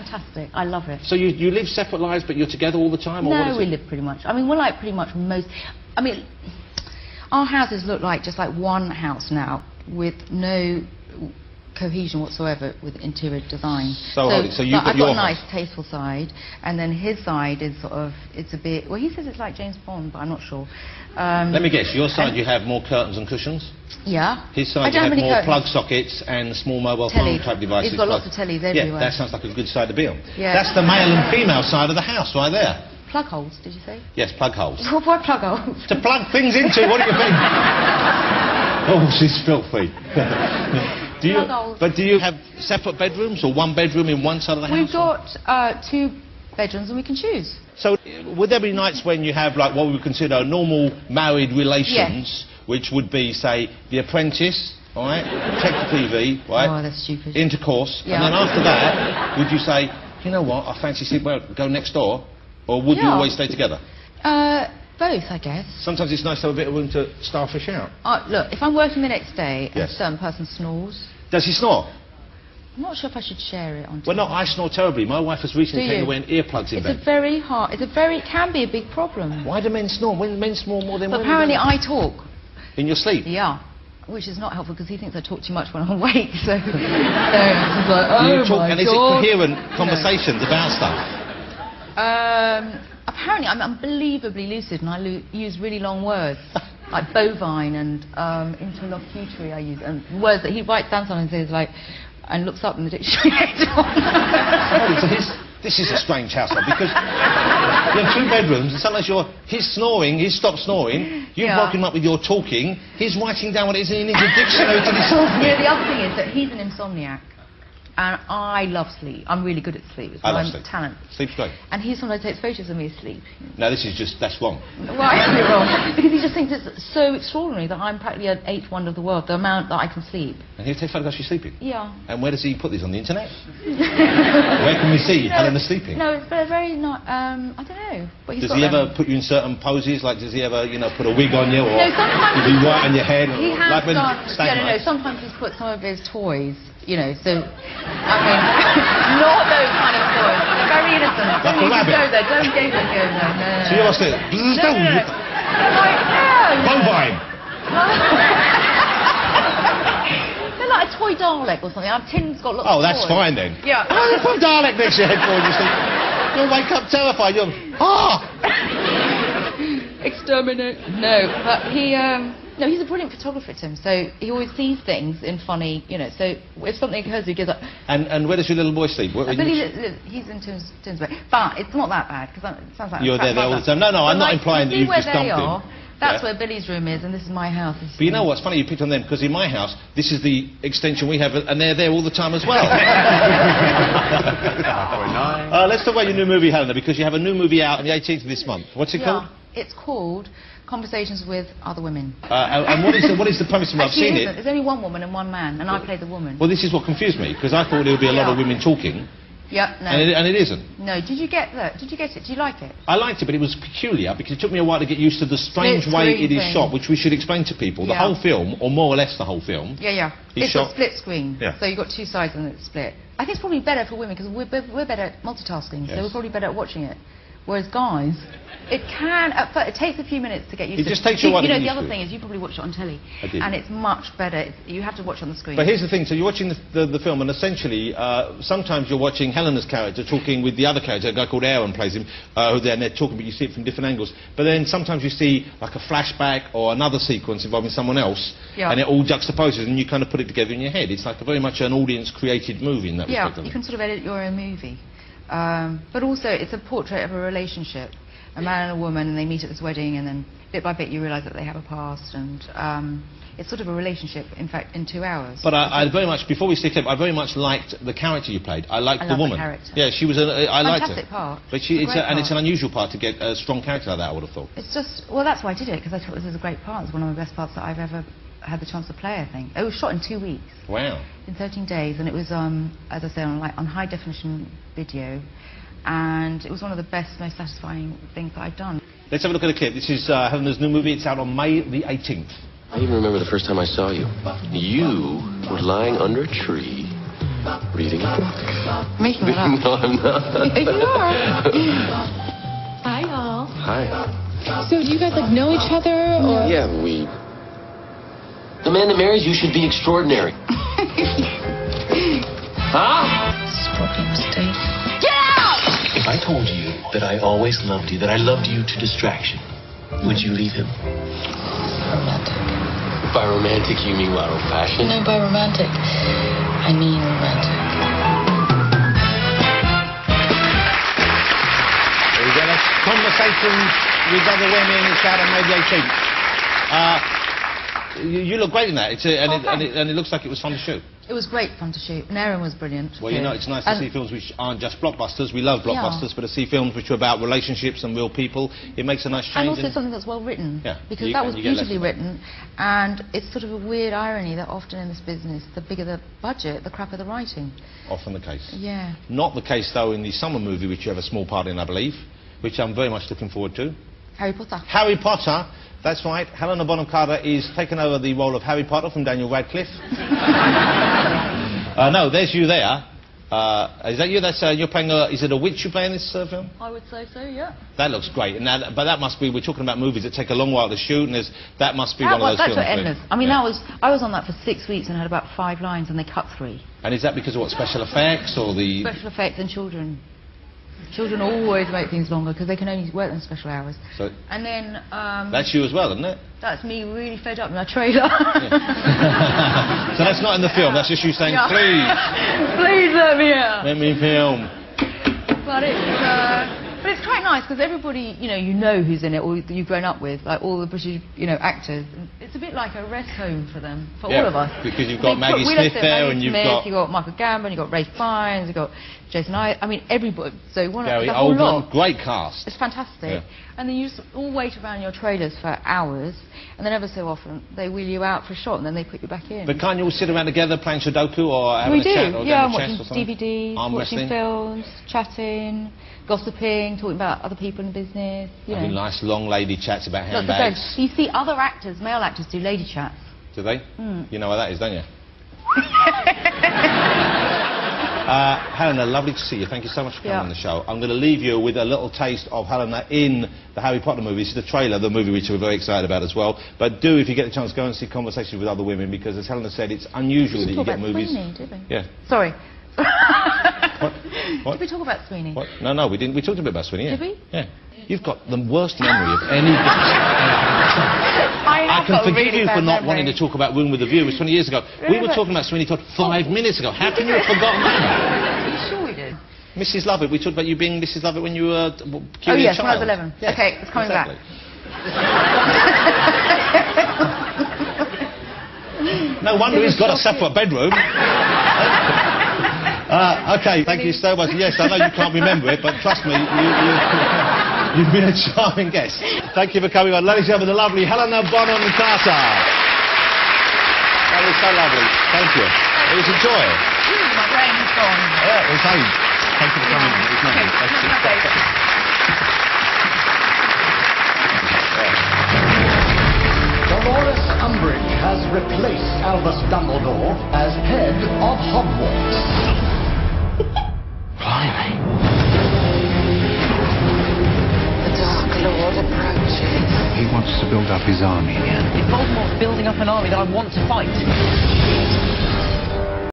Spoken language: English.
fantastic. I love it. So you live separate lives, but you're together all the time, or what No, is we it? live pretty much. I mean, we're like pretty much most. I mean, our houses look like just like one house now, with no cohesion whatsoever with interior design. So you've got I've your got a house. nice, tasteful side, and then his side is sort of, it's a bit. Well, he says it's like James Bond, but I'm not sure. Let me guess. Your side, you have more curtains and cushions. Yeah. His side, you have more plug sockets and small mobile phone type devices. He's got lots of tellies everywhere. Yeah, that sounds like a good side to be on. Yeah. That's the male and female side of the house, right there. Plug holes, did you say? Yes, plug holes. Why plug holes? To plug things into. What do you think? Oh, she's filthy. But do you have separate bedrooms or one bedroom in one side of the house? We've got 2 bedrooms and we can choose. So would there be nights when you have like what we would consider normal married relations, which would be, say, The Apprentice, all right, check the TV, right? Oh, that's stupid. Intercourse, yeah. And then after that, would you say, you know what, I fancy sleep, well, go next door, or would you always stay together? Both, I guess. Sometimes it's nice to have a bit of room to starfish out. Look, if I'm working the next day and a certain person snores... Does he snore? I'm not sure if I should share it on TV. Well, no, I snore terribly. My wife has recently taken away earplugs in bed. It's a very hard... it can be a big problem. Why do men snore? When men snore more than women? Apparently I talk. In your sleep? Yeah. Which is not helpful because he thinks I talk too much when I'm awake, so... he's like, oh you talk, my and is it God. coherent conversations about stuff? Apparently I'm unbelievably lucid and I use really long words. Like bovine and interlocutory I use, and words that he writes down something and says like, and looks up in the dictionary later on. This is a strange house, though, because you have 2 bedrooms, and sometimes he's snoring, he's stopped snoring, you've woken him up with your talking, he's writing down what it is, and he needs a dictionary to decipher. Yeah, the other thing is that he's an insomniac. And I love sleep. I'm really good at sleep. It's my talent. Sleep's great. And he sometimes takes photos of me asleep. No, this is that's wrong. Why is it wrong? Because he just thinks it's so extraordinary that I'm practically an 8th wonder of the world, the amount that I can sleep. And he'll take photographs of you sleeping? Yeah. And where does he put these, on the internet? Where can we see Helena sleeping? No, it's very not, I don't know. But does he ever put you in certain poses? Like, does he ever, you know, put a wig on you? Or does he write on your head? He has like done, sometimes he's put some of his toys, you know, so, I mean, not those kind of toys. They're very innocent. Like a rabbit? Don't go there, don't go there, no. So you must say, bovine. They're like a toy Dalek or something. Tim's got lots of toys. Oh, that's fine then. Yeah. Oh, they put a Dalek next to your head for you. You'll wake up terrified. You'll, Exterminate. No, but no, he's a brilliant photographer, Tim, so he always sees things in funny, you know, so if something occurs, he goes up. And where does your little boy sleep? He's in Tim's bed. But it's not that bad, because it sounds like... You're there all the time. No, I'm not implying that you've just dumped him. That's where Billy's room is, and this is my house. But you know what's funny? You picked on them, because in my house, this is the extension we have, and they're there all the time as well. Let's talk about your new movie, Helena, because you have a new movie out on the 18th of this month. What's it called? It's called Conversations with Other Women. And what is the premise of it? I've seen it. There's only one woman and one man, and I play the woman. Well, this is what confused me, because I thought there would be a lot of women talking. Yeah, no. And it isn't. No, did you get that? Did you get it? Do you like it? I liked it, but it was peculiar, because it took me a while to get used to the strange way it is shot, which we should explain to people. The whole film, or more or less the whole film... It's shot... split screen, so you've got 2 sides and it's split. I think it's probably better for women, because we're better at multitasking, so we're probably better at watching it. Whereas guys, it takes a few minutes to get used to. It just takes you a while to get used to. You know, the other thing is you probably watch it on telly. I did. And it's much better. You have to watch it on the screen. But here's the thing, so you're watching the film, and essentially, sometimes you're watching Helena's character talking with the other character, a guy called Aaron plays him, who they're talking, but you see it from different angles. But then sometimes you see, like, a flashback or another sequence involving someone else, and it all juxtaposes, and you kind of put it together in your head. It's like very much an audience-created movie in that respect. Yeah, you can sort of edit your own movie. But also, it's a portrait of a relationship. A man and a woman, and they meet at this wedding, and then bit by bit you realise that they have a past, and it's sort of a relationship, in fact, in 2 hours. But I very much, before we stick up, I very much liked the character you played. I liked the woman. The character. Yeah, she was I liked her. Fantastic part. But it's an unusual part to get a strong character like that, I would have thought. It's just, well, that's why I did it, because I thought this was a great part. It's one of the best parts that I've ever had the chance to play, I think. It was shot in 2 weeks. Wow. In 13 days, and it was, as I say, on high definition video. And it was one of the best, most satisfying things that I've done. Let's have a look at the clip. This is Helena's new movie. It's out on May the 18th. I even remember the first time I saw you. You were lying under a tree Reading a book. Making it up. No, I'm not. You are. Hi, y'all. Hi. So do you guys, like, know each other, or...? Yeah, we... The man that marries you should be extraordinary. Huh? This is probably a mistake. Get out! If I told you that I always loved you, that I loved you to distraction, would you leave him? Romantic. By romantic, you mean what, old-fashioned? No, by romantic, I mean romantic. We get us conversations with other women. It's out on Radio 2. You look great in that. And it looks like it was fun to shoot. It was great fun to shoot, and Erin was brilliant. Well, you know, it's nice to see films which aren't just blockbusters. We love blockbusters, but to see films which are about relationships and real people, it makes a nice change. And also something that's well written. Yeah. Because that was beautifully written, and it's sort of a weird irony that often in this business, the bigger the budget, the crappier the writing. Often the case. Yeah. Not the case, though, in the summer movie, which you have a small part in, I believe, which I'm very much looking forward to. Harry Potter. Harry Potter. That's right. Helena Bonham Carter is taking over the role of Harry Potter from Daniel Radcliffe. No, there's you there. Is that you? That's you're playing. Is it a witch you play in this film? I would say so. Yeah. That looks great. And but that must be. We're talking about movies that take a long while to shoot, and that must be one of those that's films. That's endless. I mean, I was on that for 6 weeks and had about 5 lines, and they cut 3. And is that because of what, special effects or the special effects and children? Children always make things longer because they can only work in special hours. So and then that's you as well, isn't it? That's me really fed up in my trailer. Yeah. So that's not in the film. That's just you saying, please, please let me out. Let me film. But it's quite nice because everybody, you know who's in it, or you've grown up with, like all the British, actors. It's a bit like a rest home for them, for all of us. Because you've got Maggie Smith there, and you've got Michael Gambon, you've got Ray Fiennes, you've got Jason I mean everybody. So Gary the whole lot. Great cast. It's fantastic. And then you just all wait around your trailers for hours, and then ever so often they wheel you out for a shot, and then they put you back in. But can't you all sit around together playing Sudoku or having a chat or I'm watching DVDs, watching films, chatting, gossiping, talking about other people in the business. Having nice long lady chats about handbags. You see other actors, male actors, do lady chats. Do they? You know what that is, don't you? Helena, lovely to see you. Thank you so much for coming on the show. I'm going to leave you with a little taste of Helena in the Harry Potter movie. This is the trailer, the movie which we're very excited about as well. But do, if you get a chance, go and see Conversations with Other Women, because as Helena said, it's unusual that you get movies... Sweeney, did we? Yeah. Sorry. What? Did we talk about Sweeney? What? No, we didn't. We talked a bit about Sweeney, yeah. Did we? Yeah. You've got the worst memory of any... I can forgive you for not wanting to talk about Room with a View. It was 20 years ago. We were talking about Sweeney Todd 5 minutes ago. How can you have forgotten that? Are you sure we did? Mrs. Lovett. We talked about you being Mrs. Lovett when you were when I was 11. Yeah, okay, it's coming back. No wonder he's got a separate bedroom. Okay, thank you so much. Yes, I know you can't remember it, but trust me, you've been a charming guest. Thank you for coming on. Ladies and gentlemen, the lovely Helena Bonham Carter. That was so lovely. Thank you. It was a joy. My brain is gone. Yeah, it was fine. Thank you for coming. It was lovely. Dolores Umbridge has replaced Albus Dumbledore as head of Hogwarts. Blimey. The Dark Lord approaches. He wants to build up his army again. If Voldemort's building up an army that I want to fight,